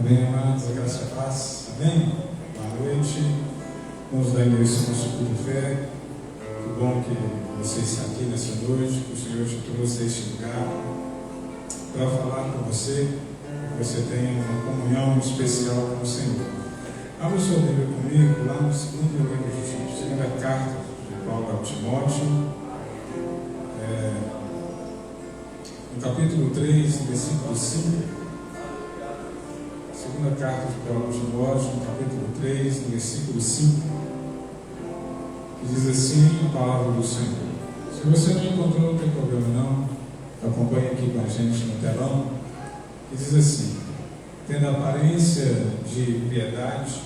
Amém, amados, a graça e a paz. Amém? Boa noite. Vamos dar início ao nosso culto de fé. Que bom que você está aqui nessa noite, que o Senhor te trouxe a este lugar para falar com você, que você tenha uma comunhão especial com o Senhor. Abra sua Bíblia comigo lá no segunda carta de Paulo a Timóteo, no capítulo 3, versículo 5. Segunda carta de Paulo a Timóteo, no capítulo 3, no versículo 5, que diz assim a palavra do Senhor. Se você não encontrou, não tem problema não, acompanhe aqui com a gente no telão, que diz assim: tendo a aparência de piedade,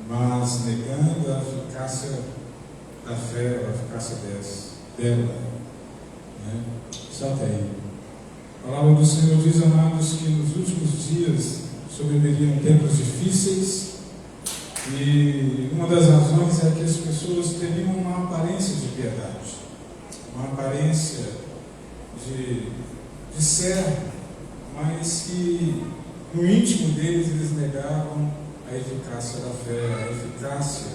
mas negando a eficácia da fé, a eficácia dela. Só até aí. A palavra do Senhor diz, amados, que nos últimos dias sobreviriam tempos difíceis, e uma das razões é que as pessoas teriam uma aparência de piedade, uma aparência de servo, mas que no íntimo deles eles negavam a eficácia da fé, a eficácia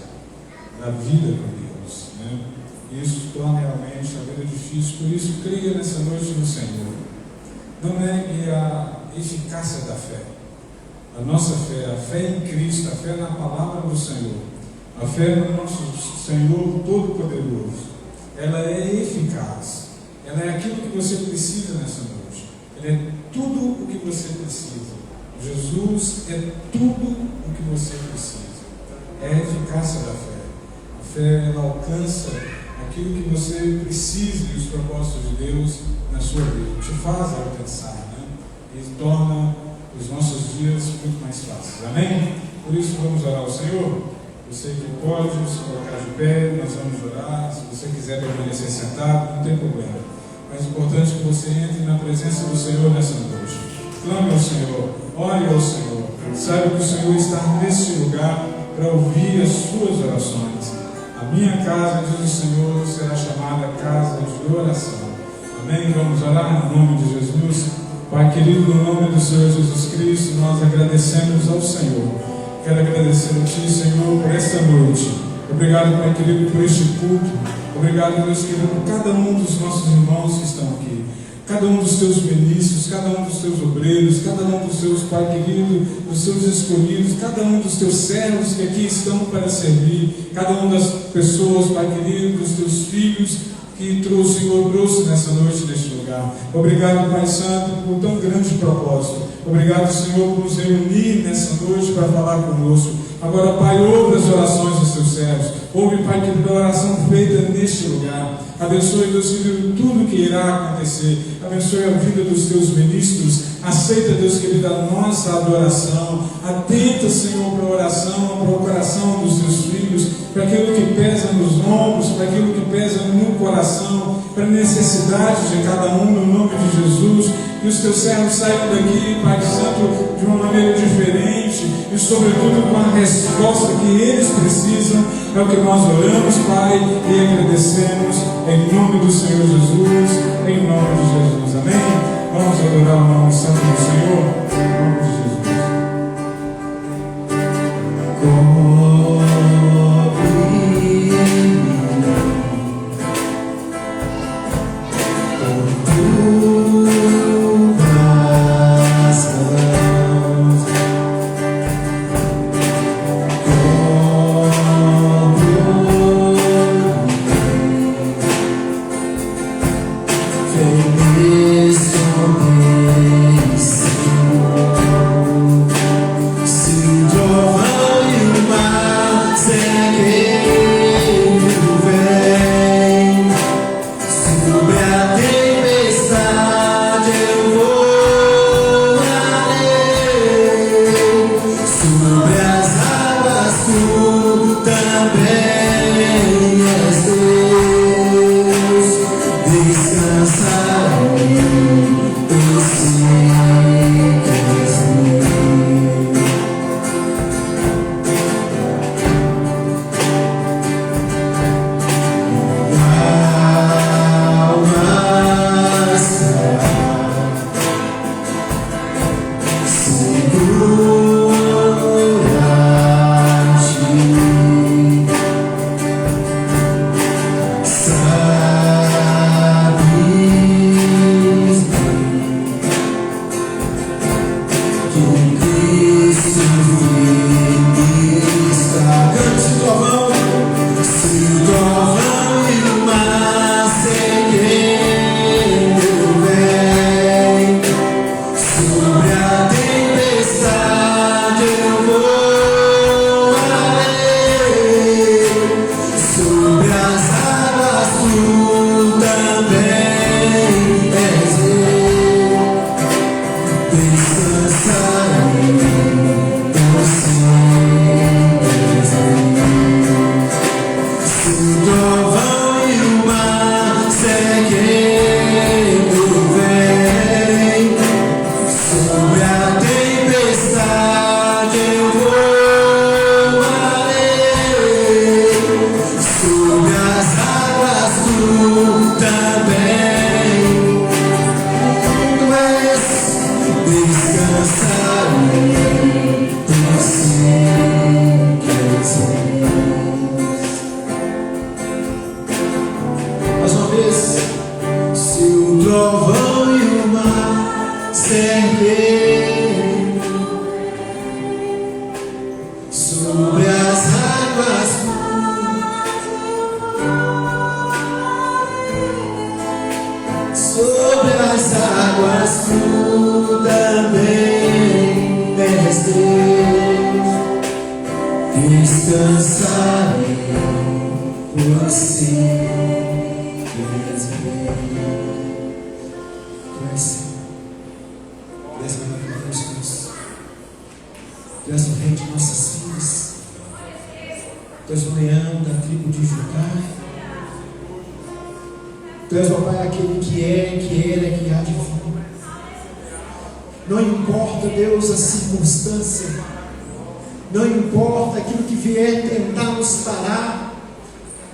da vida com Deus, Isso torna realmente a vida difícil. Por isso, creia nessa noite no Senhor. Não negue a eficácia da fé. A nossa fé, a fé em Cristo, a fé na palavra do Senhor, a fé no nosso Senhor Todo-Poderoso, ela é eficaz. Ela é aquilo que você precisa nessa noite. Ela é tudo o que você precisa. Jesus é tudo o que você precisa. É a eficácia da fé. A fé, ela alcança aquilo que você precisa e os propósitos de Deus na sua vida. Te faz alcançar, E torna os nossos dias muito mais fáceis. Amém? Por isso vamos orar ao Senhor. Você que pode se colocar de pé, nós vamos orar. Se você quiser permanecer sentado, não tem problema. Mas o importante é que você entre na presença do Senhor nessa noite. Clame ao Senhor, ore ao Senhor. Saiba que o Senhor está nesse lugar para ouvir as suas orações. A minha casa, diz o Senhor, será chamada casa de oração. Amém? Vamos orar no nome de Jesus. Pai querido, no nome do Senhor Jesus Cristo, nós agradecemos ao Senhor. Quero agradecer a Ti, Senhor, por esta noite. Obrigado, Pai querido, por este culto. Obrigado, Deus querido, por cada um dos nossos irmãos que estão aqui. Cada um dos Teus ministros, cada um dos Teus obreiros, cada um dos Teus, Pai querido, dos Teus escolhidos, cada um dos Teus servos que aqui estão para servir, cada uma das pessoas, Pai querido, dos Teus filhos, que o Senhor trouxe nessa noite neste lugar. Obrigado, Pai Santo, por tão grande propósito. Obrigado, Senhor, por nos reunir nessa noite para falar conosco. Agora, Pai, ouve as orações dos Teus servos. Ouve, Pai, que a oração feita neste lugar. Abençoe, Deus querido, tudo que irá acontecer. Abençoe a vida dos Teus ministros. Aceita, Deus querido, a nossa adoração. Atenta, Senhor, para a oração, para o coração dos Teus filhos, para aquilo que pesa nos ombros, para aquilo que pesa no coração, para a necessidade de cada um, no nome de Jesus. Que os Teus servos saiam daqui, Pai Santo, de uma maneira diferente e, sobretudo, com a resposta que eles precisam. É o que nós oramos, Pai, e agradecemos em nome do Senhor Jesus, em nome de Jesus. Amém? Vamos adorar o nome santo do Senhor, em nome de Jesus. See your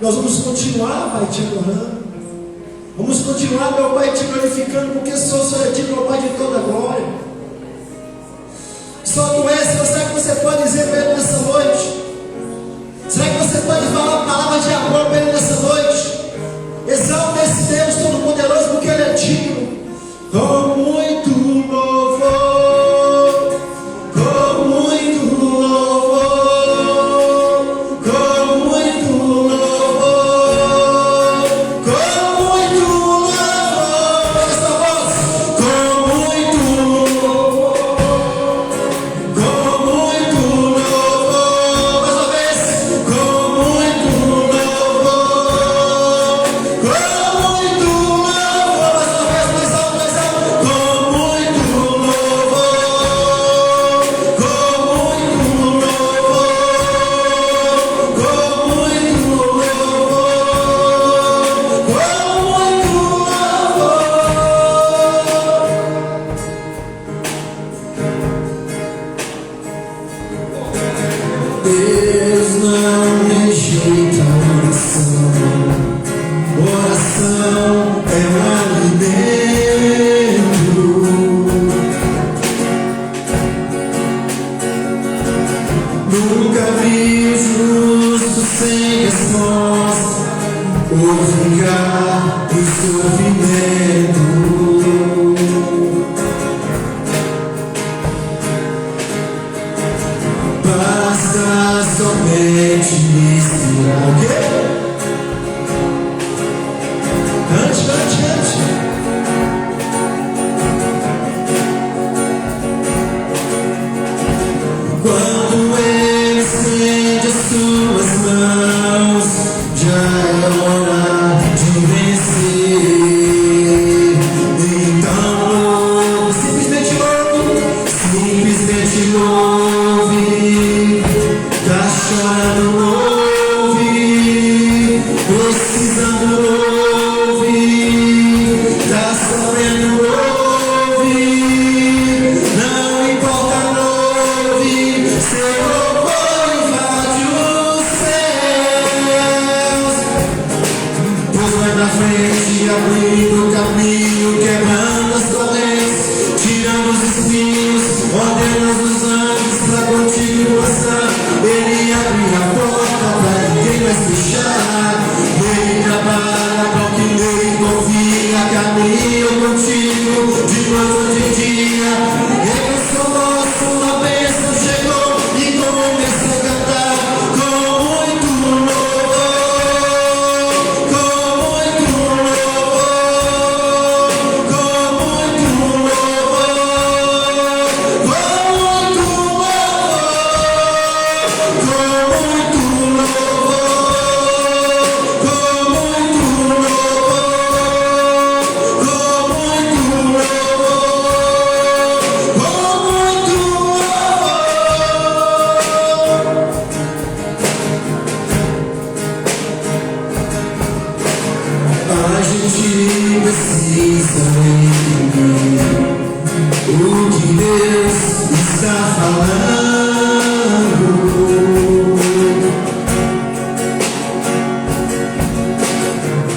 Nós vamos continuar, Pai, te adorando. Vamos continuar, meu Pai, te glorificando, porque só o Senhor é digno, meu Pai, de toda a glória. Só Tu és, Senhor. Será que você pode dizer para Ele nessa noite? Será que você pode falar palavras de amor para Ele nessa noite? Exalta esse Deus Todo-Poderoso, porque Ele é digno. Com muito louvor, com muito louvor. Ordena os anjos para contigo.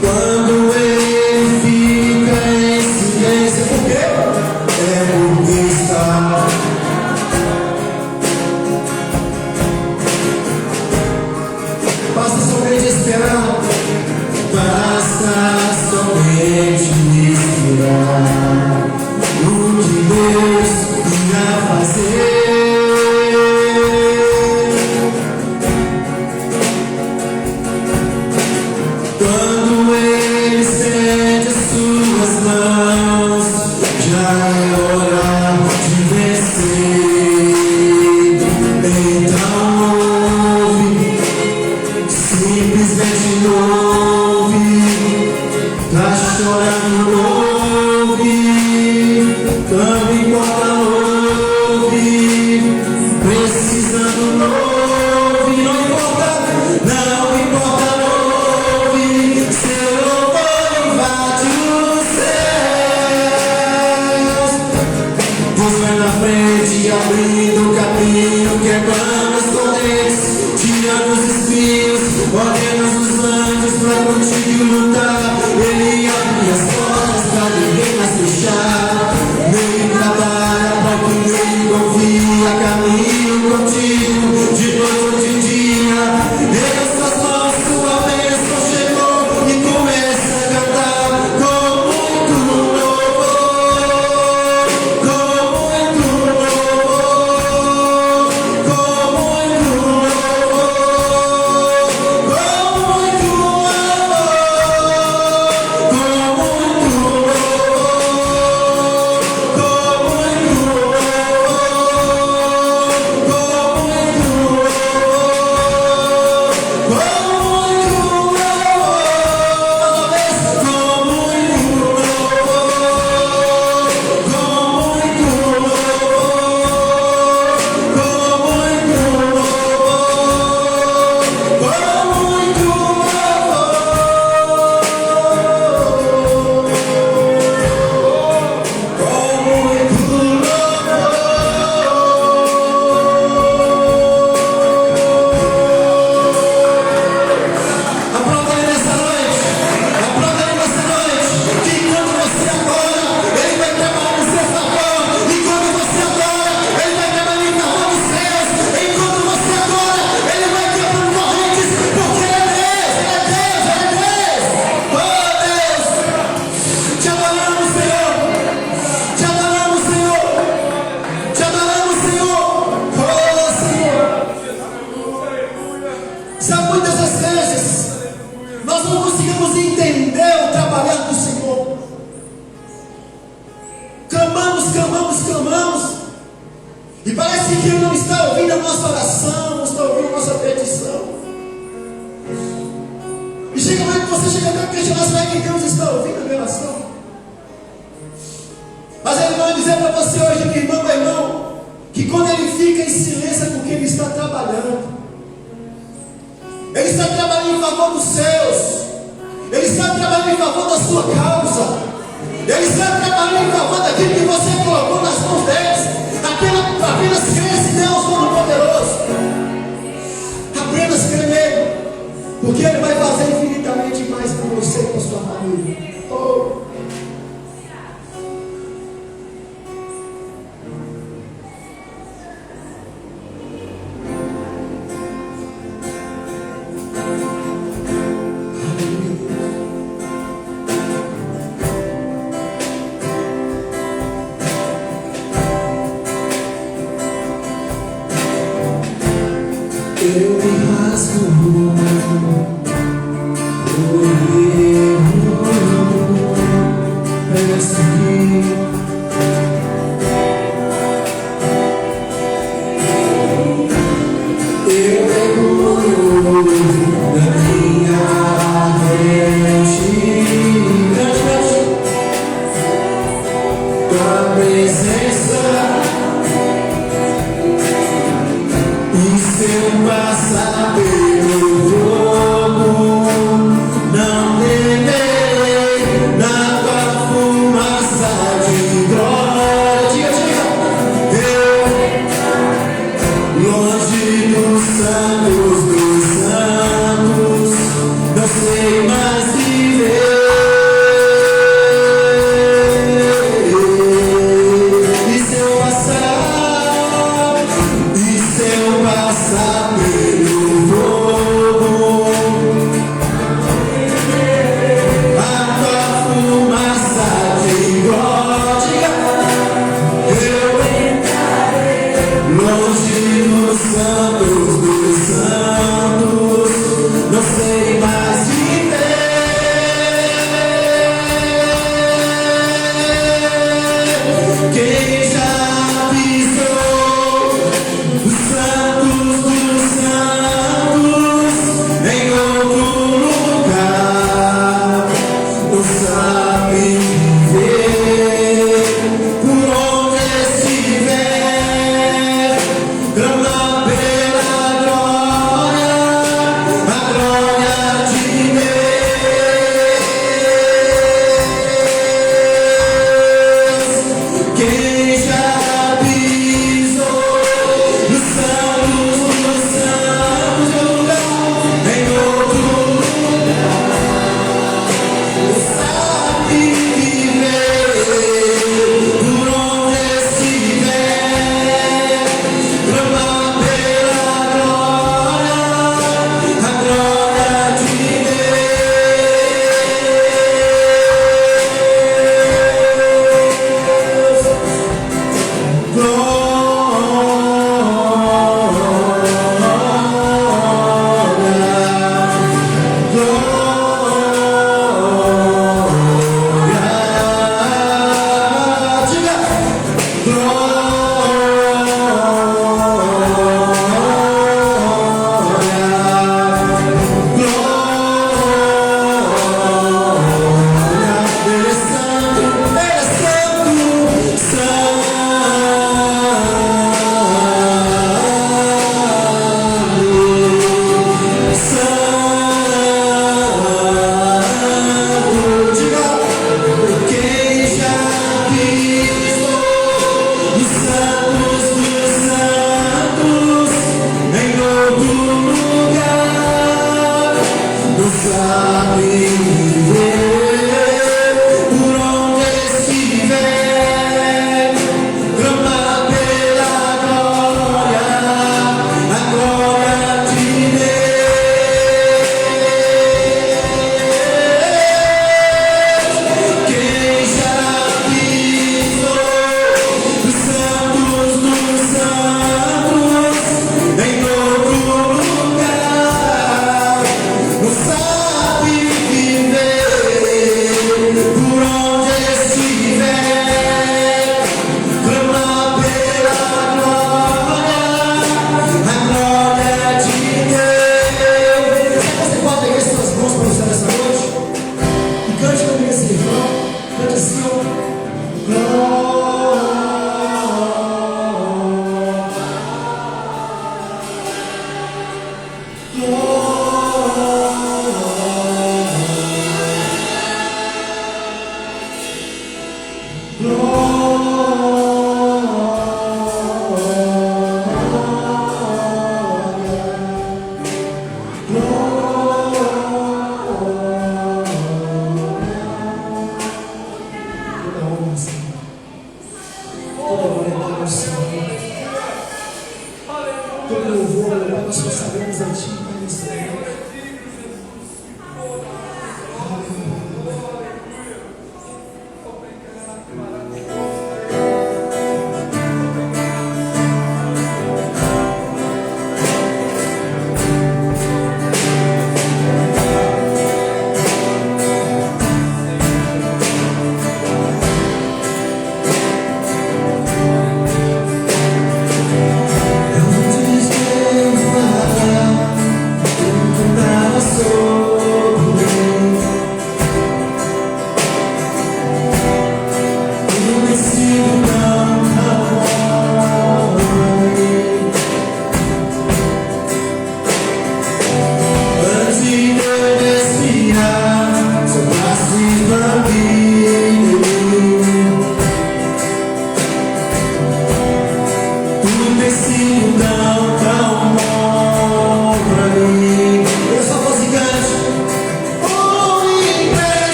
Quando ele fica em silêncio, por quê? É porque está. Basta somente esperar. Basta somente esperar o que Deus irá fazer. Quando Ele estende as suas mãos, já é hora de vencer. Então ouve, simplesmente ouve, tá chorando, ouve, não importa, ouve, precisando, ouve, não importa, não importa, ouve, seu louvor invade os céus. Deus vai na frente, abrindo o caminho, quebrando as correntes, tirando os espinhos, ordena os anjos pra contigo lutar. Ele abre as portas pra ninguém mais fechar. Ele trabalha pra quem ele confia, caminho contigo, de noite ou de dia. Erga suas mãos, sua bênção chegou e começa a cantar com muito louvor, com muito louvor, com muito louvor, com muito louvor, com muito E parece que Ele não está ouvindo a nossa oração, não está ouvindo a nossa petição. E chega um momento que você chega até a questionar: será que Deus está ouvindo a minha oração? Mas Ele vai dizer para você hoje, meu irmão, que quando Ele fica em silêncio é porque Ele está trabalhando. Ele está trabalhando em favor dos seus. Ele está trabalhando em favor da sua causa. Ele está trabalhando em favor daquilo que você colocou nas mãos deles. Apenas cresce Deus Todo-Poderoso. Apenas crê nele, porque Ele vai fazer infinitamente mais por você e por sua família. Oh. Eu me rasgo o erro, peço que eu mergulho na minha frente, tua presença. E se eu passar pelo fogo, não temerei, na tua fumaça de glória. Diga, longe dos santos, não sei mais viver. E se eu passar pelo fogo, a tua fumaça de glória, eu entrarei longe dos santos, não sei mais viver. Quem já pisou os santos dos santos em outro lugar não sabe viver. Por onde estiver, clama pela glória, a glória de Deus. Quem já pisou nos santos dos santos em outro lugar sabe viver. Por onde estiver, clama pela glória, a glória de Deus.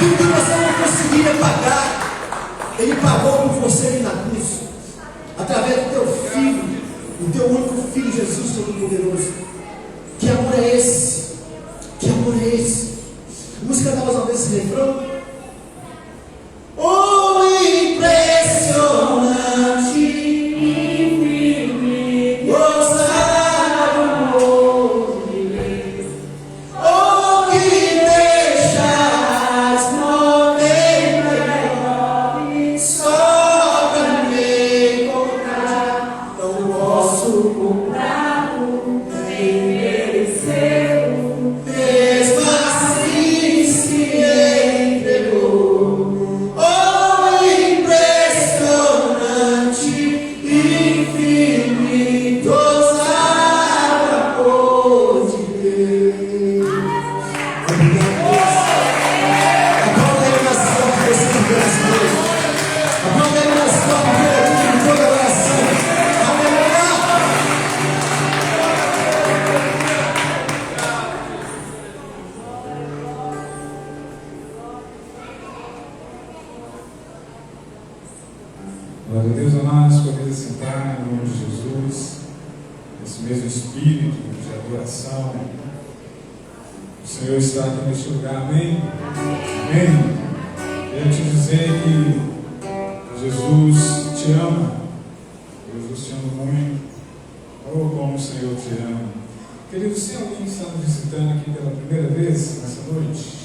Aquilo que você não conseguia pagar, Ele pagou por você ali na cruz, através do teu Filho, o teu único Filho, Jesus Todo-Poderoso. Que amor é esse? Que amor é esse? Vamos cantar mais uma vez esse refrão? Oh, impressionante, infinito, gozar do amor de Deus. Oh, que deixas mover só pra me encontrar. Não posso comprá-lo, nem merecê-lo. Mesmo assim se entregou. Oh, impressionante, infinito, ousado amor de Deus. Obrigado, Deus. Aplauda Ele nas portas que você tiver essa noite. Aplauda Ele nas portas que ele tem de toda oração. Aleluia. Glória a Deus, amados, podemos sentar em nome de Jesus, esse mesmo espírito de adoração. O Senhor está aqui neste lugar, amém? Amém? Quero te dizer que Jesus te ama, Jesus te ama muito. Oh, como o Senhor te ama. Querido, se alguém está nos visitando aqui pela primeira vez nessa noite,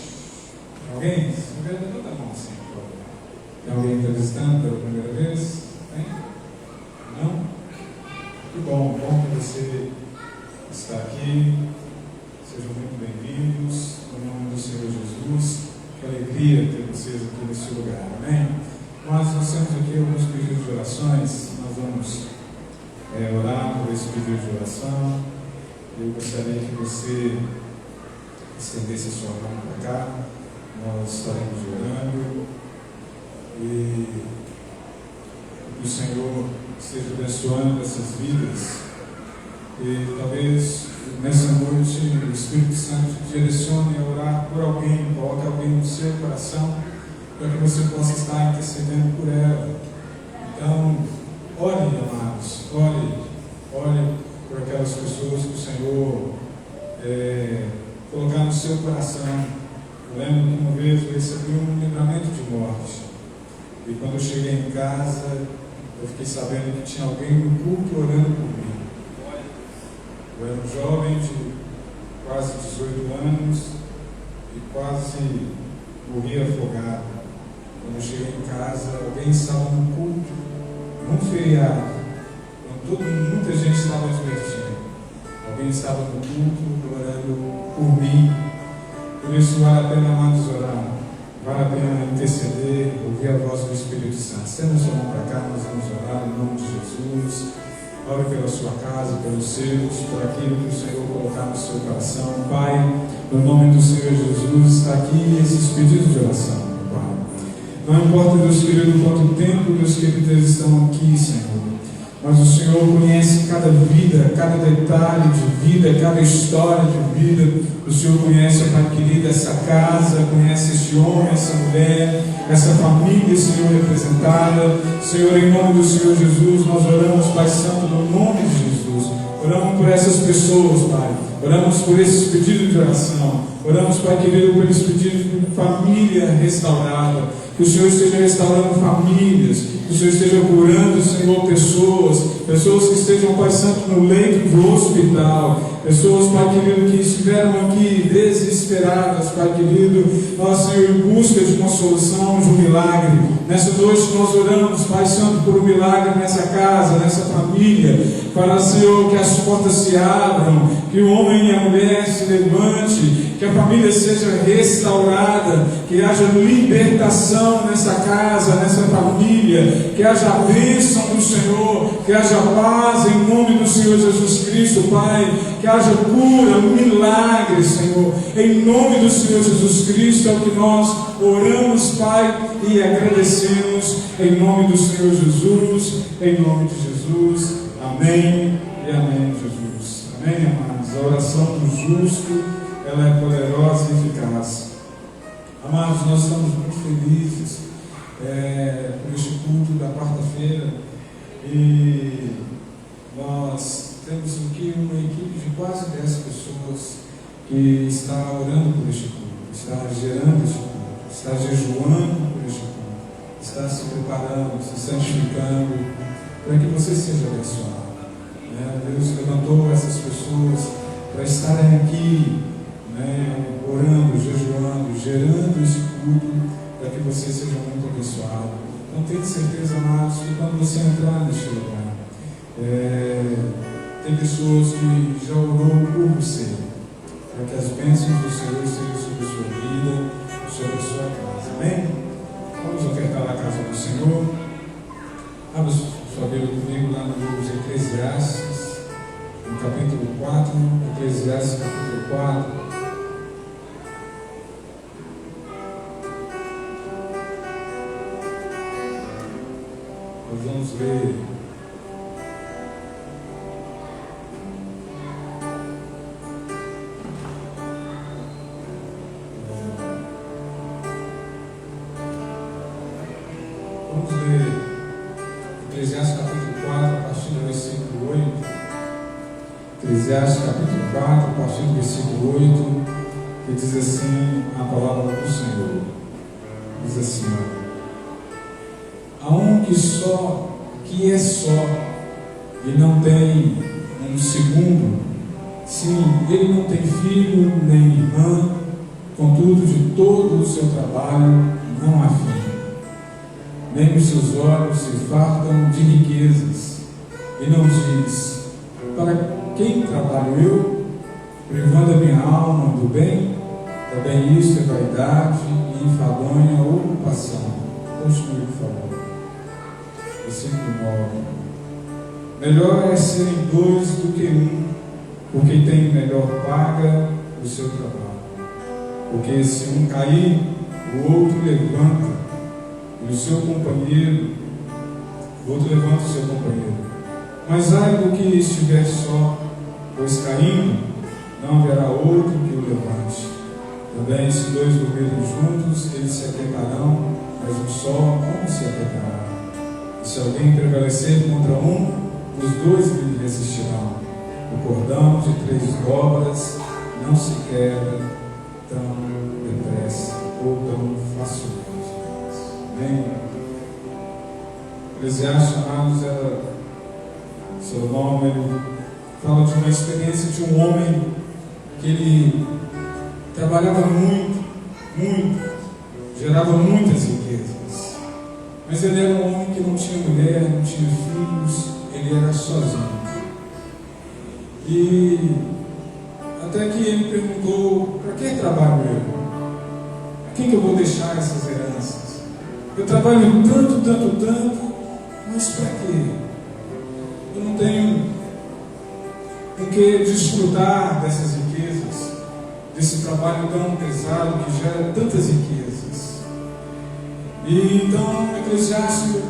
alguém? Se tiver, levanta a mão assim, por favor. Tem alguém que está visitando pela primeira vez? Tem? Não? Que bom, bom que você está aqui. Sejam muito bem-vindos. No nome do Senhor Jesus. Que alegria ter vocês aqui nesse lugar. Amém? Mas nós temos aqui alguns pedidos de orações. Nós vamos orar por esse pedido de oração. Eu gostaria que você estendesse a sua mão para cá. Nós estaremos orando. E que o Senhor esteja abençoando essas vidas. E talvez nessa noite o Espírito Santo te direcione a orar por alguém, coloque alguém no seu coração, para que você possa estar intercedendo por ela. Então, ore, amados, ore por aquelas pessoas que o Senhor colocar no seu coração. Eu lembro que uma vez eu recebi um livramento de morte. E quando eu cheguei em casa, eu fiquei sabendo que tinha alguém no culto orando por mim. Eu era um jovem de quase 18 anos e quase morri afogado. Quando eu cheguei em casa, alguém estava no culto, num feriado, quando muita gente estava divertindo. Alguém estava no culto orando por mim. Por isso vale a pena, amados, orar. Vale a pena interceder, ouvir a voz do Espírito Santo. Estenda sua mão para cá, nós vamos orar em nome de Jesus. Ore pela sua casa, pelos seus, por aquilo que o Senhor colocar no seu coração. Pai, no nome do Senhor Jesus, está aqui esses pedidos de oração, Pai. Não importa, Deus querido, quanto tempo, Deus querido, eles estão aqui, Senhor. Mas o Senhor conhece cada vida, cada detalhe de vida, cada história de vida. O Senhor conhece, Pai querido, essa casa, conhece esse homem, essa mulher, essa família, Senhor, representada. Senhor, em nome do Senhor Jesus, nós oramos, Pai Santo, no nome de Jesus. Oramos por essas pessoas, Pai. Oramos por esses pedidos de oração. Oramos, Pai querido, por esses pedidos de família restaurada. Que o Senhor esteja restaurando famílias. Que o Senhor esteja curando, Senhor, pessoas que estejam, Pai Santo, no leito do hospital. Pessoas, Pai querido, que estiveram aqui desesperadas, Pai querido, nós, Senhor, em busca de uma solução, de um milagre. Nessa noite nós oramos, Pai Santo, por um milagre nessa casa, nessa família, para, Senhor, que as portas se abram, que o homem e a mulher se levante, que a família seja restaurada, que haja libertação nessa casa, nessa família, que haja a bênção do Senhor, que haja paz em nome do Senhor Jesus Cristo, Pai, que haja cura, um milagre, Senhor, em nome do Senhor Jesus Cristo, é o que nós oramos, Pai, e agradecemos em nome do Senhor Jesus, em nome de Jesus, amém e amém, Jesus, amém, amados. A oração do justo, ela é poderosa e eficaz. Amados, nós estamos muito felizes por este culto da quarta-feira e nós temos aqui uma equipe de quase 10 pessoas que está orando por este culto, está gerando este culto, está jejuando por este culto, está se preparando, se santificando para que você seja abençoado. Deus levantou essas pessoas para estarem aqui, orando, jejuando, gerando esse culto para que você seja muito abençoado. Então tenha certeza, amados, que quando você entrar neste lugar, tem pessoas que já orou por você, para que as bênçãos do Senhor sejam sobre a sua vida, sobre a sua casa. Amém? Vamos ofertar a casa do Senhor. Abra sua Bíblia comigo lá no livro de Eclesiastes, no capítulo 4, Eclesiastes capítulo 4. Nós vamos ler Eclesiastes capítulo 4, a partir do versículo 8. Eclesiastes capítulo 4, a partir do versículo 8, que diz assim a palavra do Senhor. Diz assim: há um que é só e não tem um segundo. Sim, ele não tem filho nem irmã, contudo de todo o seu trabalho não há fim. Nem os seus olhos se fartam de riquezas, e não diz: para quem trabalho eu, privando a minha alma do bem? Também isto é vaidade e enfadonha ocupação. Continue, por favor. Versículo 9. Melhor é serem dois do que um, porque tem melhor paga o seu trabalho. Porque se um cair, o outro levanta, e o seu companheiro, o outro levanta o seu companheiro. Mas ai do que estiver só, pois caindo, não haverá outro que o levante. Também, se dois dormirem juntos, eles se aquietarão, mas um só não se aquietará. E se alguém prevalecer contra um, os dois lhe resistirão. O cordão de 3 dobras não se quebra tão depressa ou tão facilmente. Amém? Eclesiastes, amados, Salomão, ele fala de uma experiência de um homem que ele trabalhava muito, gerava muitas riquezas, mas ele era um homem que não tinha mulher, não tinha filhos, ele era sozinho. E até que ele perguntou: para que trabalho eu? A quem que eu vou deixar essas heranças? Eu trabalho tanto, mas para quê? Eu não tenho com que desfrutar dessas riquezas, desse trabalho tão pesado que gera tantas riquezas. E então, Eclesiastes,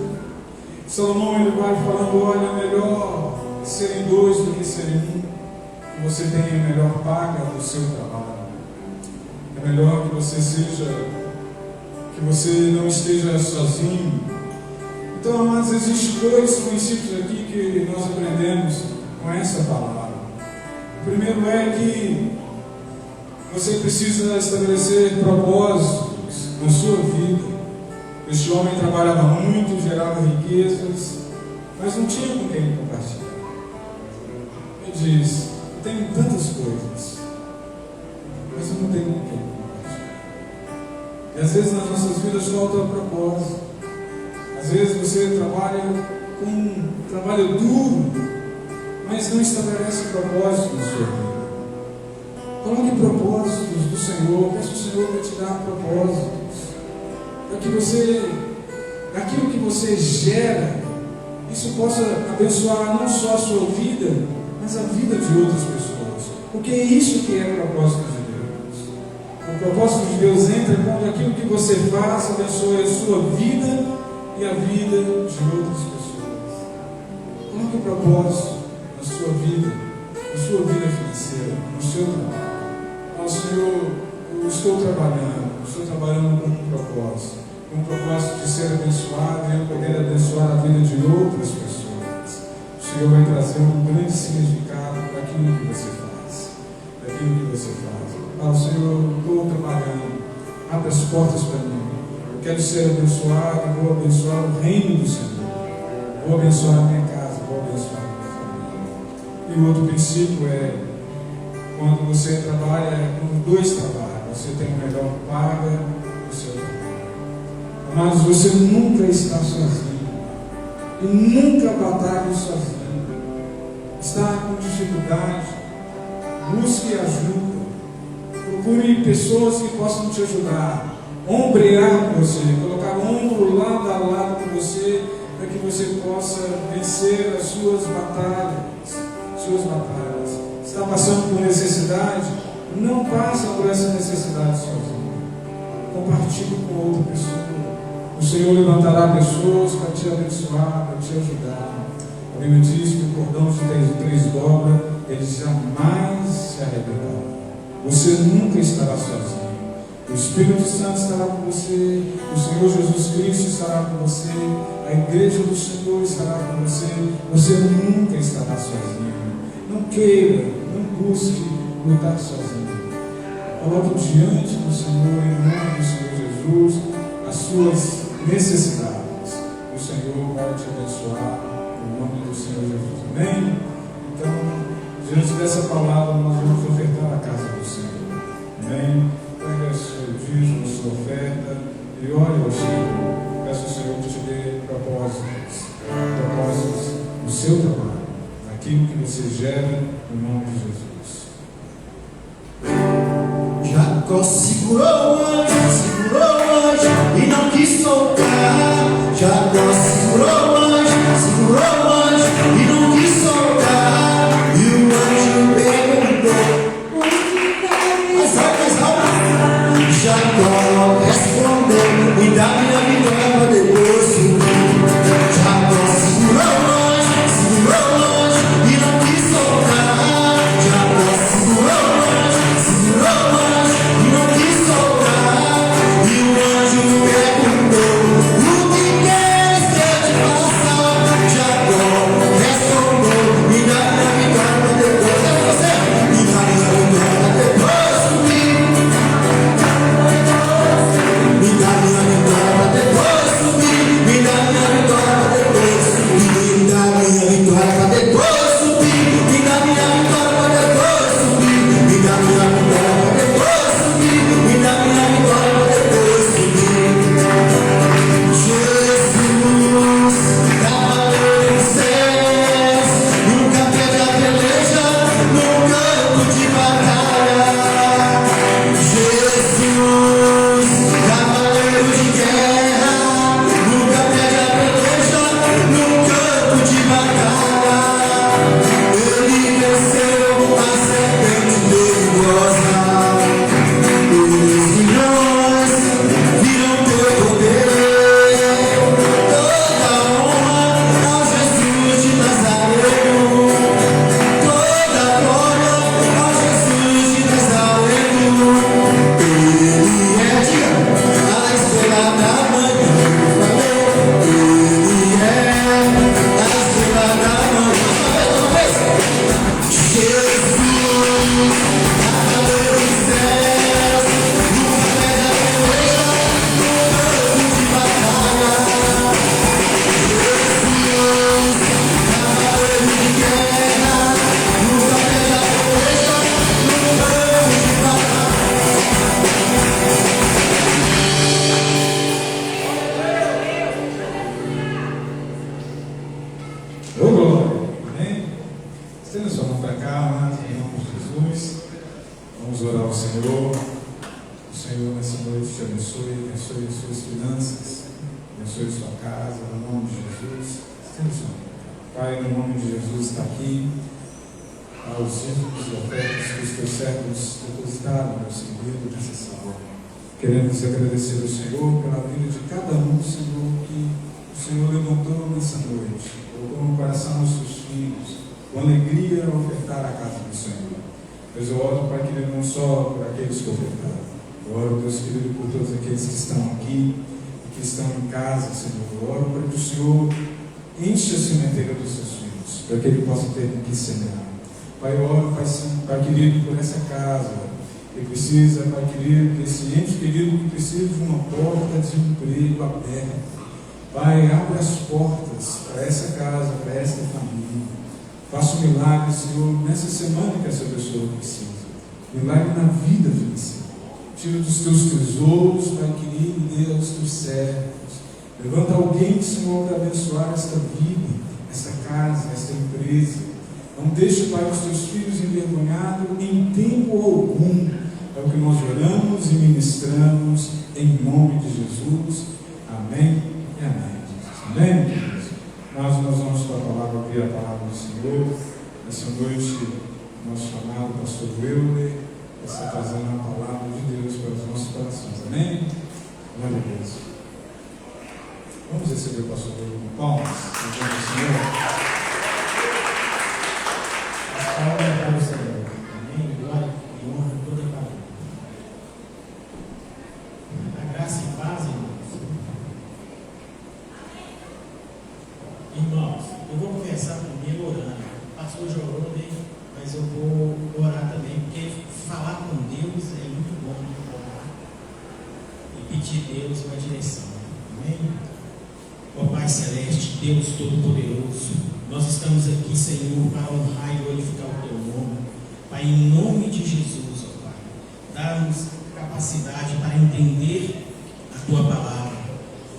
Salomão, ele vai falando: olha, melhor serem dois do que serem um, que você tenha a melhor paga do seu trabalho. É melhor que você não esteja sozinho. Então, amados, existem 2 princípios aqui que nós aprendemos com essa palavra. O primeiro é que você precisa estabelecer propósitos na sua vida. Este homem trabalhava muito, gerava riquezas, mas não tinha com quem compartilhar. Ele diz: eu tenho tantas coisas, mas eu não tenho com quem compartilhar. E às vezes nas nossas vidas falta propósito. Às vezes você trabalha com um trabalho duro, mas não estabelece propósito na sua vida. Coloque propósitos do Senhor, peça ao Senhor para te dar propósitos, para que você, aquilo que você gera, isso possa abençoar não só a sua vida, mas a vida de outras pessoas. Porque é isso que é o propósito de Deus. O propósito de Deus entra quando aquilo que você faz abençoa a sua vida e a vida de outras pessoas. Coloque o propósito na sua vida financeira, no seu trabalho. Senhor, eu estou trabalhando, estou trabalhando com um propósito de ser abençoado e eu poder abençoar a vida de outras pessoas. O Senhor vai trazer um grande significado para aquilo que você faz. Daquilo que você faz. Fala, Senhor, eu estou trabalhando, abre as portas para mim. Eu quero ser abençoado e vou abençoar o reino do Senhor. Vou abençoar a minha casa, vou abençoar a minha família. E o outro princípio é, quando você trabalha, quando dois trabalham, você tem a melhor paga do seu trabalho. Mas você nunca está sozinho. E nunca batalhe sozinho. Está com dificuldade, busque ajuda. Procure pessoas que possam te ajudar, ombrear com você, colocar ombro lado a lado com você, para que você possa vencer as suas batalhas. Está passando por necessidade? Não passa por essa necessidade sozinho. Compartilhe com outra pessoa. O Senhor levantará pessoas para te abençoar, para te ajudar. A Bíblia diz que o cordão de três dobras, ele jamais se arrebentará. Você nunca estará sozinho. O Espírito Santo estará com você. O Senhor Jesus Cristo estará com você. A igreja do Senhor estará com você. Você nunca estará sozinho. Não queira, não busque lutar sozinho. Coloque diante do Senhor, em nome do Senhor Jesus, as suas necessidades. O Senhor vai te abençoar em nome do Senhor Jesus. Amém? Então, diante dessa palavra, nós vamos ofertar a casa do Senhor. Amém? Pega seu dízimo, sua oferta e ore ao Senhor. Peço ao Senhor que te dê propósitos no seu trabalho, naquilo que você gera, em nome de Jesus. Jacó segurou o anjo e não quis soltar. Jacó segurou o anjo e não quis soltar. E o anjo perguntou: mais alto. Jacó respondeu: me dá minha vitória para depois subir. Jacó segurou o anjo e não quis soltar. Jacó segurou o anjo e não quis soltar. E o anjo perguntou: o que queres que eu te faça? Jacó respondeu: me dá minha vitória para depois. É você? Me dá minha vitória para depois subir. Me dá minha vitória para depois subir. Me dá minha vitória para depois subir. Me dá minha vitória para depois subir. Me dá minha vitória para depois subir. Me dá minha vitória para depois subir. Me dá minha vitória para depois subir. Jesus, cavaleiro dos céus, nunca perde a peleja no campo de batalha. Jesus, cavaleiro de guerra, nunca perde a peleja no campo de batalha. Ele venceu a serpente perigosa. Os milhões viram teu poder. Toda honra ao Jesus de Nazareno. Toda glória ao Jesus de Nazareno. Ele é, diga, a estrela da manhã. Ele é a estrela da manhã. Uma vez. Jesus, cavaleiro dos céus, nunca perde a peleja no campo de batalha. Jesus, cavaleiro de guerra, nunca perde a peleja no campo de batalha. Ô glória! Amém? Estenda sua mão para cá, amados, em nome de Jesus. Vamos orar ao Senhor. O Senhor nessa noite te abençoe as suas finanças, abençoe sua casa, no nome de Jesus. Estenda sua mão. Pai, no nome de Jesus, está aqui aos dízimos e ofertas que os teus servos depositaram, meu Senhor, nessa sala. Queremos agradecer ao Senhor pela vida de cada um, Senhor, que o Senhor levantou nessa noite, colocou no coração dos seus filhos, com alegria a ofertar a casa do Senhor. Mas eu oro para que não só por aqueles que ofertaram, Eu oro, Deus querido, por todos aqueles que estão aqui e que estão em casa, Senhor. Eu oro para que o Senhor enche a sementeira dos seus filhos, para que ele possa ter com que semear. Pai, eu oro, Pai querido, por essa casa que precisa, Pai querido, desse ente querido que precisa de uma porta de emprego aberta. Pai, abre as portas para essa casa, para esta família. Faça um milagre, Senhor, nessa semana que essa pessoa precisa. Milagre na vida, Senhor. Tira dos teus tesouros, Pai querido, Deus, dos servos. Levanta alguém, Senhor, para abençoar esta vida, esta casa, esta empresa. Não deixe, Pai, os teus filhos envergonhados em tempo algum. É o que nós oramos e ministramos em nome de Jesus. Amém e amém. Amém? Nós vamos para a palavra, ouvir a palavra do Senhor. Essa noite, nosso amado pastor Euler está trazendo a palavra de Deus para os nossos corações. Amém? Glória a Deus. Vamos receber o pastor Euler com palmas. Em nome do Senhor. As palmas para o Senhor. Amém? Glória e honra toda para Ele. A graça e paz, irmãos. Irmãos, eu vou começar primeiro orando. O pastor já orou, né? Mas eu vou orar também, porque falar com Deus é muito bom, e pedir a Deus uma direção. Amém? Ó Pai Celeste, Deus Todo-Poderoso, nós estamos aqui, Senhor, para honrar e glorificar o Teu nome. Pai, em nome de Jesus, ó Pai, dá-nos capacidade para entender a Tua palavra.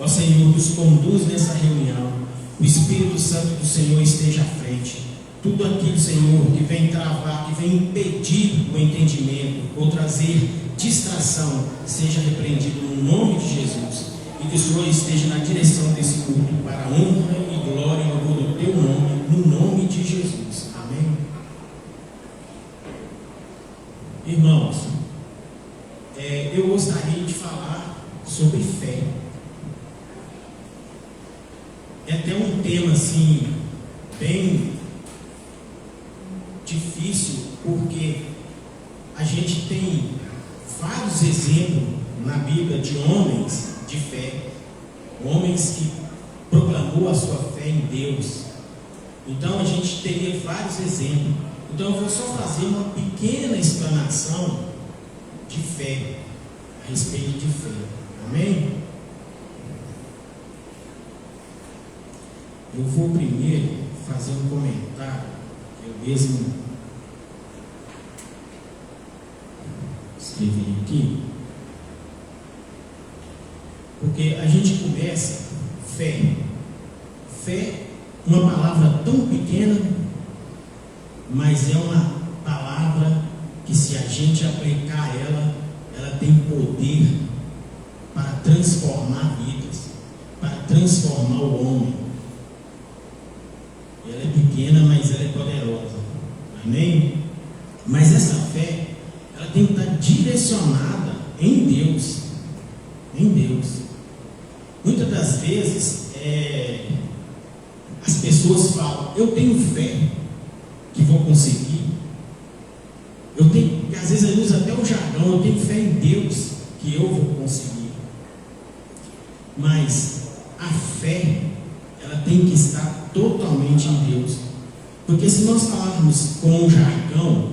Ó Senhor, nos conduz nessa reunião. O Espírito Santo do Senhor esteja à frente. Tudo aquilo, Senhor, que vem travar, que vem impedir o entendimento ou trazer distração, seja repreendido no nome de Jesus. E que o Senhor esteja na direção desse culto para a honra e glória e louvor do Teu nome, no nome de Jesus. Amém? Irmãos, eu gostaria de falar sobre fé. É até um tema assim, bem difícil, porque a gente tem vários exemplos na Bíblia de homens de fé, homens que proclamou a sua fé em Deus. Então a gente teria vários exemplos. Então eu vou só fazer uma pequena explanação de fé, a respeito de fé. Amém? Eu vou primeiro fazer um comentário que eu mesmo escrevi aqui, porque a gente começa fé, uma palavra tão pequena, mas é uma palavra que, se a gente aplicar ela tem poder para transformar vidas, para transformar o homem. Ela é pequena, mas ela é poderosa. Amém? Mas essa fé, ela tem que estar direcionada em Deus. Em Deus. Muitas das vezes, as pessoas falam: eu tenho fé que vou conseguir. E às vezes ele usa até o jargão: eu tenho fé em Deus que eu vou conseguir. Mas a fé, ela tem que estar totalmente em Deus, porque se nós falarmos com o jargão,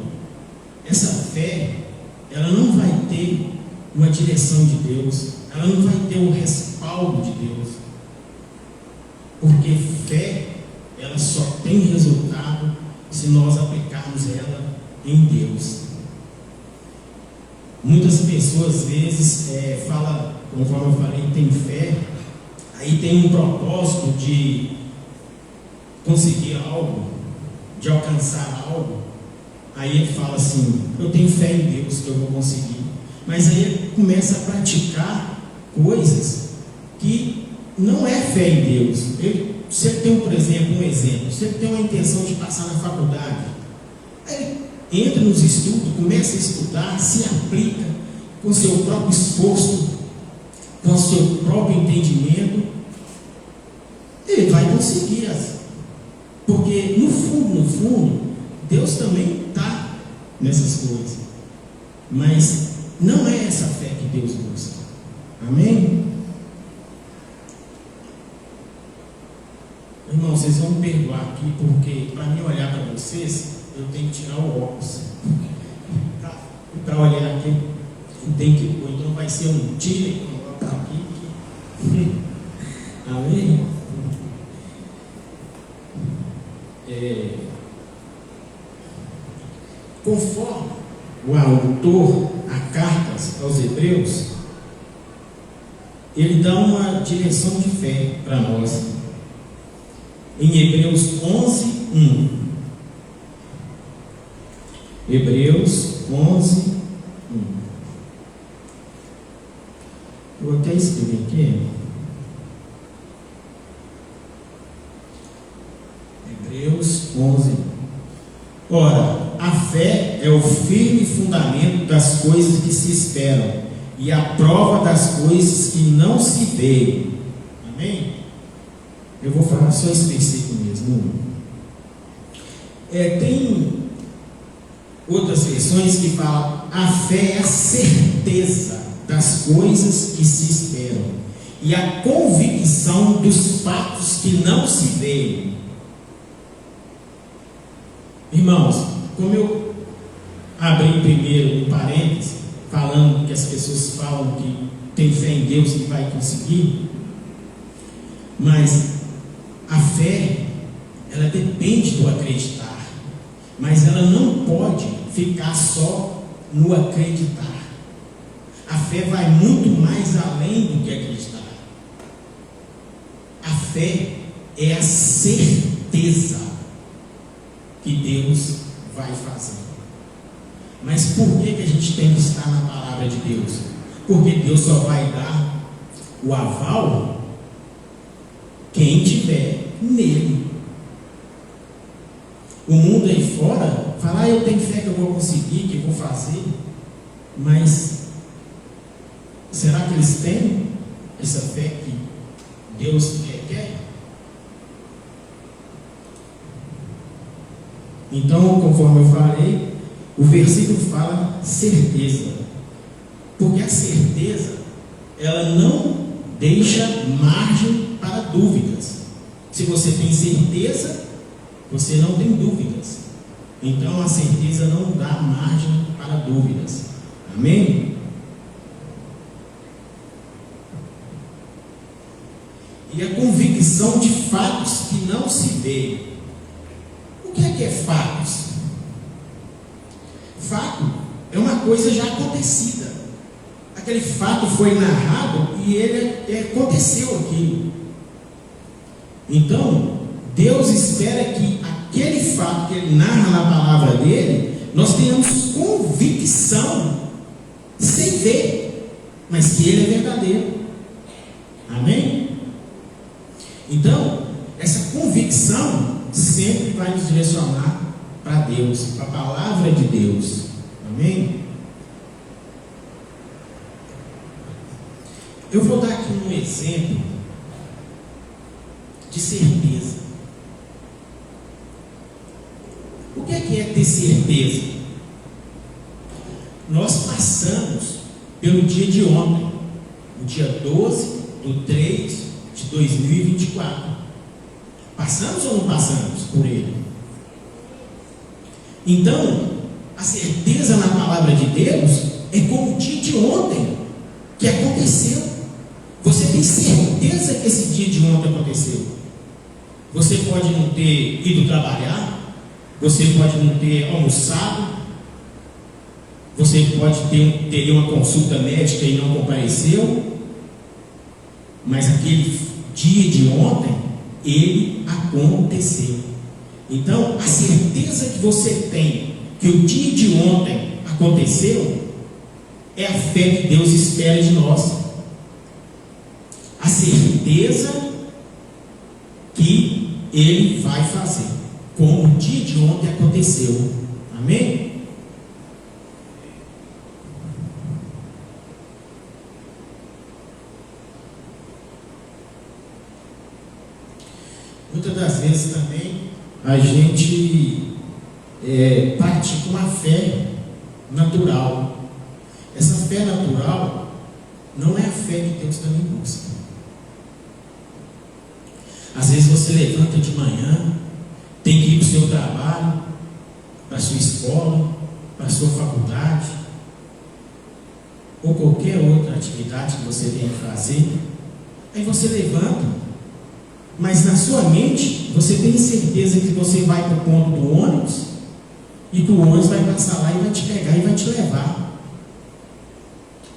essa fé, ela não vai ter uma direção de Deus, ela não vai ter o respaldo de Deus, porque fé, ela só tem resultado se nós aplicarmos ela em Deus. Muitas pessoas às vezes falam, conforme eu falei, tem fé, aí tem um propósito de conseguir algo, de alcançar algo, aí ele fala assim: eu tenho fé em Deus que eu vou conseguir. Mas aí ele começa a praticar coisas que não é fé em Deus. Se ele tem, por exemplo, se ele tem uma intenção de passar na faculdade, aí ele entra nos estudos, começa a estudar, se aplica com seu próprio esforço, com seu próprio entendimento, ele vai conseguir porque no fundo, Deus também está nessas coisas. Mas não é essa fé que que Deus busca. Amém? Irmão, vocês vão me perdoar aqui, porque para mim olhar para vocês, eu tenho que tirar o óculos. Para olhar aqui, eu tenho que pôr. Então vai ser um tiro e coloca aqui. Amém? Conforme o autor a cartas aos Hebreus, ele dá uma direção de fé para nós. Em Hebreus 11, 1. Hebreus 11, 1. Vou até escrever aqui. Hebreus 11. Ora, a fé é o firme fundamento das coisas que se esperam e a prova das coisas que não se veem. Amém? Eu vou falar só esse versículo mesmo. Tem outras versões que falam: a fé é a certeza das coisas que se esperam e a convicção dos fatos que não se veem. Irmãos, como eu abri primeiro um parêntese, falando que as pessoas falam que tem fé em Deus que vai conseguir, mas a fé, ela depende do acreditar, mas ela não pode ficar só no acreditar. A fé vai muito mais além do que acreditar. A fé é a certeza que Deus vai fazer. Mas por que a gente tem que estar na palavra de Deus? Porque Deus só vai dar o aval quem tiver nele. O mundo aí fora fala: eu tenho fé que eu vou conseguir, que eu vou fazer, mas será que eles têm essa fé que Deus quer? Então, conforme eu falei, o versículo fala certeza, porque a certeza, ela não deixa margem para dúvidas. Se você tem certeza, você não tem dúvidas. Então a certeza não dá margem para dúvidas. Amém? E a convicção de fatos que não se veem. O que é fatos? Fato é uma coisa já acontecida. Aquele fato foi narrado e ele aconteceu aquilo. Então, Deus espera que aquele fato que Ele narra na palavra dele, nós tenhamos convicção, sem ver, mas que Ele é verdadeiro. Amém? Então, essa convicção sempre vai nos direcionar para Deus, para a palavra de Deus. Amém? Eu vou dar aqui um exemplo de certeza. O que é ter certeza? Nós passamos pelo dia de ontem, o dia 12/3 de 2024. Passamos ou não passamos por ele? Então, a certeza na palavra de Deus é como o dia de ontem que aconteceu. Você tem certeza que esse dia de ontem aconteceu? Você pode não ter ido trabalhar, você pode não ter almoçado, você pode ter uma consulta médica e não compareceu, mas aquele dia de ontem, ele aconteceu. Então, a certeza que você tem que o dia de ontem aconteceu é a fé que Deus espera de nós. A certeza que Ele vai fazer, como o dia de ontem aconteceu. Amém? Muitas das vezes também a gente pratica uma fé natural. Essa fé natural não é a fé que Deus também busca. Às vezes você levanta de manhã, tem que ir para o seu trabalho, para a sua escola, para a sua faculdade, ou qualquer outra atividade que você tenha que fazer. Aí você levanta, mas na sua mente você tem certeza que você vai para o ponto do ônibus e que o ônibus vai passar lá e vai te pegar e vai te levar.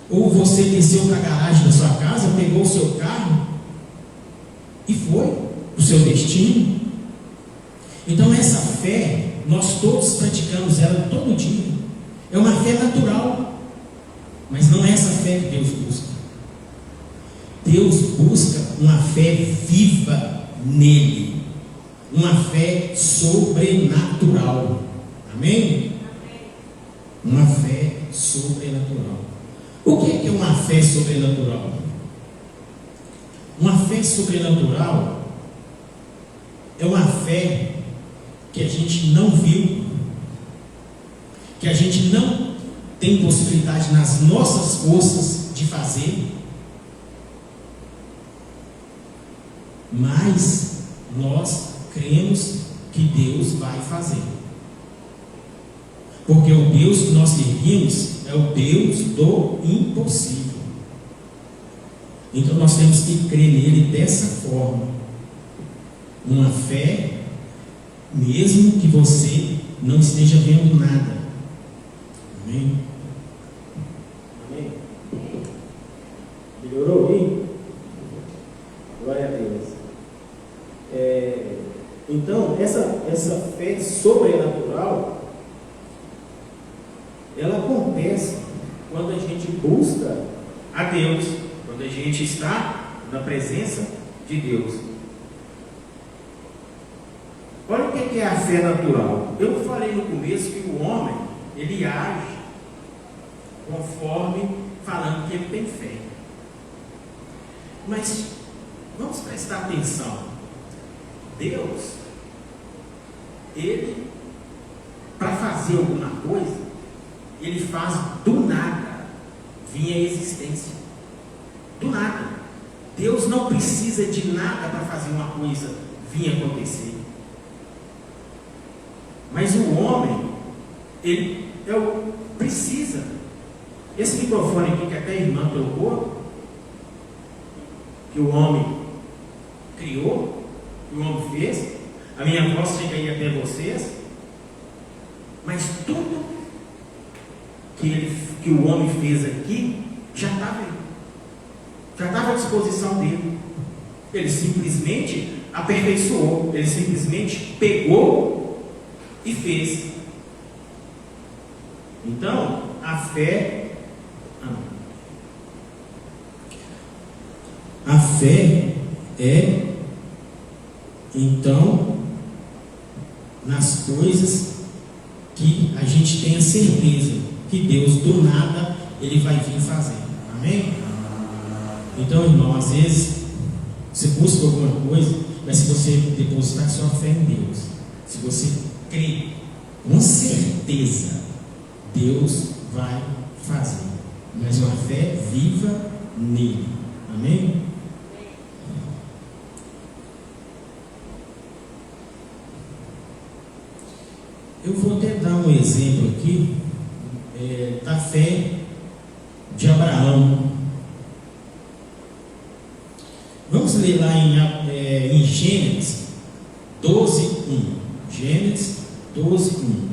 Ou você desceu para a garagem da sua casa, pegou o seu carro e foi para o seu destino. Então essa fé, nós todos praticamos ela todo dia. É uma fé natural, mas não é essa fé que Deus busca. Deus busca uma fé viva nele, uma fé sobrenatural. Amém? Uma fé sobrenatural. O que é uma fé sobrenatural? Uma fé sobrenatural é uma fé que a gente não viu, que a gente não tem possibilidade nas nossas forças de fazer, mas nós cremos que Deus vai fazer, porque o Deus que nós servimos é o Deus do impossível. Então nós temos que crer nele dessa forma, uma fé, mesmo que você não esteja vendo nada. Amém? Amém? Melhorou aí? Glória a Deus. Então, essa fé sobrenatural, ela acontece quando a gente busca a Deus, quando a gente está na presença de Deus. Olha o que é a fé natural. Eu falei no começo que o homem, ele age conforme falando que ele tem fé. Mas vamos prestar atenção. Deus, ele, para fazer alguma coisa, ele faz do nada vir a existência. Do nada. Deus não precisa de nada para fazer uma coisa vir acontecer. Mas o homem, ele precisa. Esse microfone aqui que até a irmã trocou, que o homem criou, que o homem fez, a minha voz chega aí até vocês, mas tudo que o homem fez aqui já estava aí, já estava à disposição dele. Ele simplesmente aperfeiçoou, ele simplesmente pegou e fez. Então, a fé é, então, nas coisas que a gente tem a certeza que Deus do nada ele vai vir fazer. Amém? Então, irmão, às vezes você busca alguma coisa, mas se você depositar sua fé em Deus, se você crer com certeza, Deus vai fazer. Mas uma fé viva nele. Amém? Eu vou até dar um exemplo aqui da fé de Abraão. Vamos ler lá em Gênesis 12:1. Gênesis 12:1.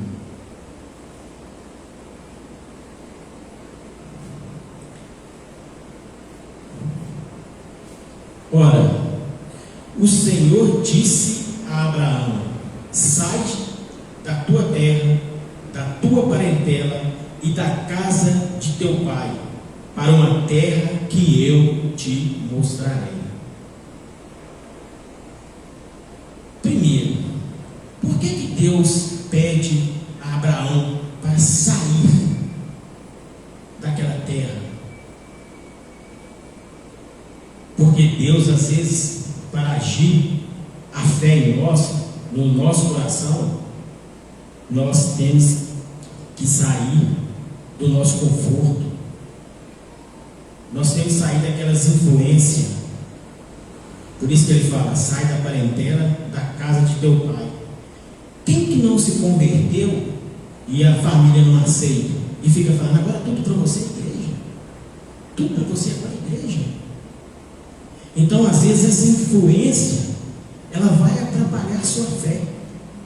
Ora, o Senhor disse a Abraão: sai da tua terra, da tua parentela e da casa de teu pai, para uma terra que eu te mostrarei. Primeiro, por que Deus pede a Abraão para sair daquela terra? Porque Deus, às vezes, para agir a fé em nós, no nosso coração, nós temos que sair do nosso conforto. nós temos que sair daquelas influências. Por isso que ele fala: sai da parentela, da casa de teu pai. Quem que não se converteu e a família não aceita? E fica falando: agora tudo para você é igreja. Tudo para você é para a igreja. Então, às vezes, essa influência, ela vai atrapalhar a sua fé.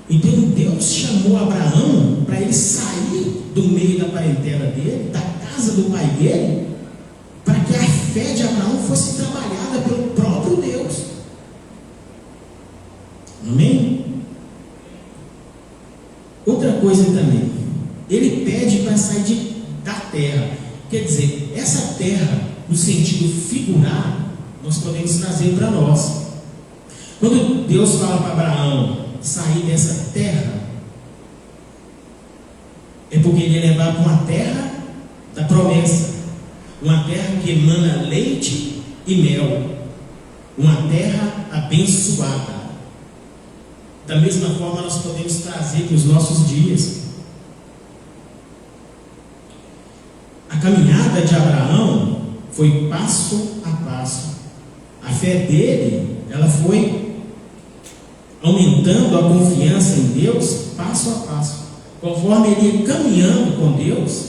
Então, Deus chamou Abraão para ele sair do meio da parentela dele, da casa do pai dele, para que a fé de Abraão fosse trabalhada pelo próprio Deus. Amém? Outra coisa também, ele pede para sair da terra. Quer dizer, essa terra, no sentido figurado, nós podemos trazer para nós. Quando Deus fala para Abraão sair dessa terra, é porque ele ia levar para uma terra da promessa, uma terra que emana leite e mel, uma terra abençoada. Da mesma forma, nós podemos trazer para os nossos dias. A caminhada de Abraão foi passo a passo. A fé dele, ela foi aumentando a confiança em Deus passo a passo. Conforme ele ia caminhando com Deus,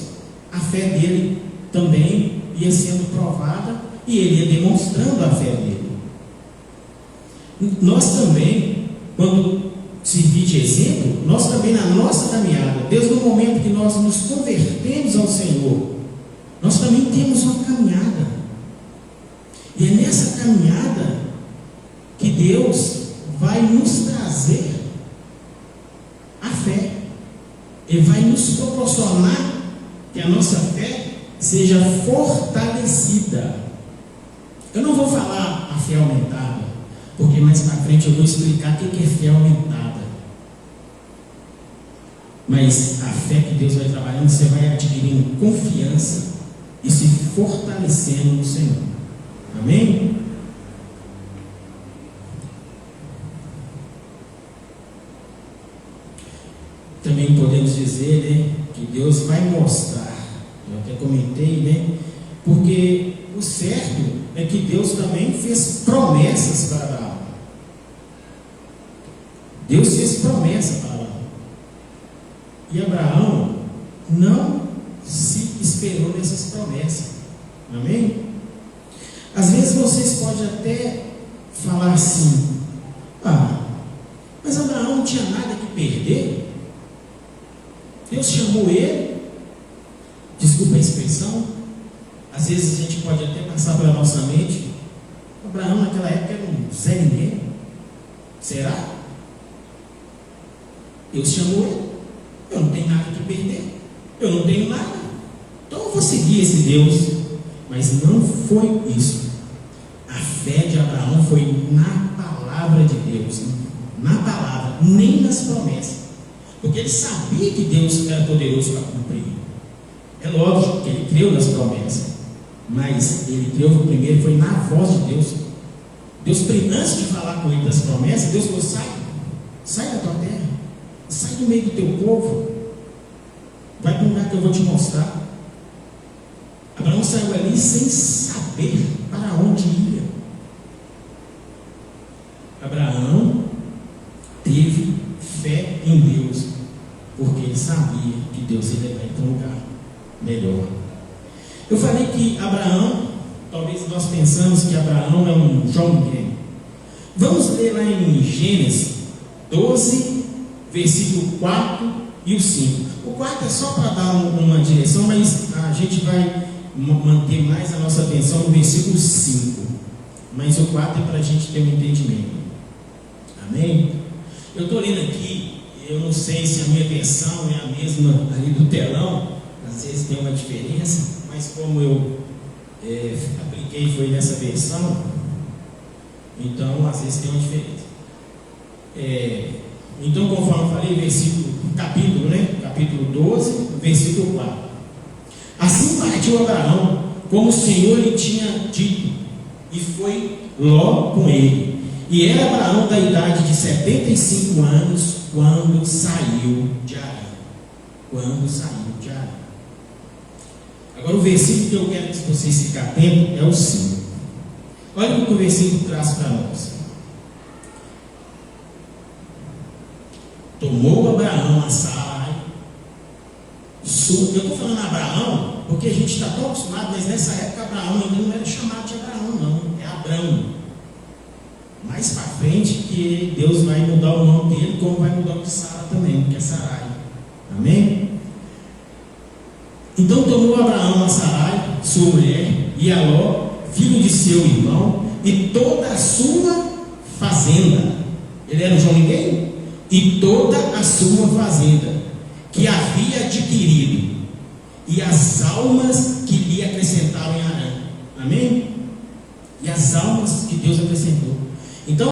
a fé dele também ia sendo provada e ele ia demonstrando a fé dele. Nós também, quando servir de exemplo, nós também na nossa caminhada, desde o momento que nós nos convertemos ao Senhor, nós também temos uma caminhada. E é nessa caminhada que Deus vai nos trazer a fé. Ele vai nos proporcionar que a nossa fé seja fortalecida. Eu não vou falar a fé aumentada, porque mais para frente eu vou explicar o que é fé aumentada. Mas a fé que Deus vai trabalhando, você vai adquirindo confiança e se fortalecendo no Senhor. Amém? Também podemos dizer, né, que Deus vai mostrar. Eu até comentei, né? Porque o certo é que Deus também fez promessas para Abraão. Deus fez promessa para Abraão. E Abraão não se esperou nessas promessas. Amém? Às vezes vocês podem até falar assim: mas Abraão não tinha nada que perder. Deus chamou ele, desculpa a expressão, às vezes a gente pode até passar pela nossa mente: Abraão naquela época era um Zé Ninguém. Será? Deus chamou ele, eu não tenho nada que perder, eu não tenho nada, então eu vou seguir esse Deus. Mas não foi isso. A fé de Abraão foi na palavra de Deus, na palavra, nem nas promessas. Porque ele sabia que Deus era poderoso para cumprir. É lógico que ele creu nas promessas, mas ele creu primeiro, foi na voz de Deus. Deus, antes de falar com ele das promessas, Deus falou: sai da tua terra, sai do meio do teu povo, vai para um lugar que eu vou te mostrar. Abraão saiu ali sem saber para onde ia. Abraão teve fé em Deus, porque ele sabia que Deus ia levar ele para um lugar melhor. Eu falei que Abraão, talvez nós pensamos que Abraão é um João Ninguém. Vamos ler lá em Gênesis 12, versículo 4 e o 5. O 4 é só para dar uma direção, mas a gente vai manter mais a nossa atenção no versículo 5, mas o 4 é para a gente ter um entendimento. Amém? Eu estou lendo aqui, eu não sei se a minha versão é a mesma ali do telão, às vezes tem uma diferença, mas como eu apliquei foi nessa versão, então às vezes tem uma diferença. Então, conforme eu falei, capítulo 12, versículo 4. Assim partiu Abraão, como o Senhor lhe tinha dito, e foi Ló com ele. E era Abraão da idade de 75 anos, quando saiu de Harã. Agora o versículo que eu quero que vocês fiquem atentos é o 5. Olha o que o versículo traz para nós. Tomou Abraão a Sarai. Eu estou falando Abraão porque a gente está tão acostumado, mas nessa época Abraão ainda não era chamado de Abraão, não. É Abrão. Mais para frente que Deus vai mudar o nome dele, como vai mudar o de Sara também, que é Sarai. Amém? Então tomou Abraão a Sarai, sua mulher, e a Ló, filho de seu irmão, e toda a sua fazenda. Ele era o João Ninguém? E toda a sua fazenda, que havia adquirido, e as almas que lhe acrescentaram em Harã. Amém? E as almas que Deus acrescentou. Então,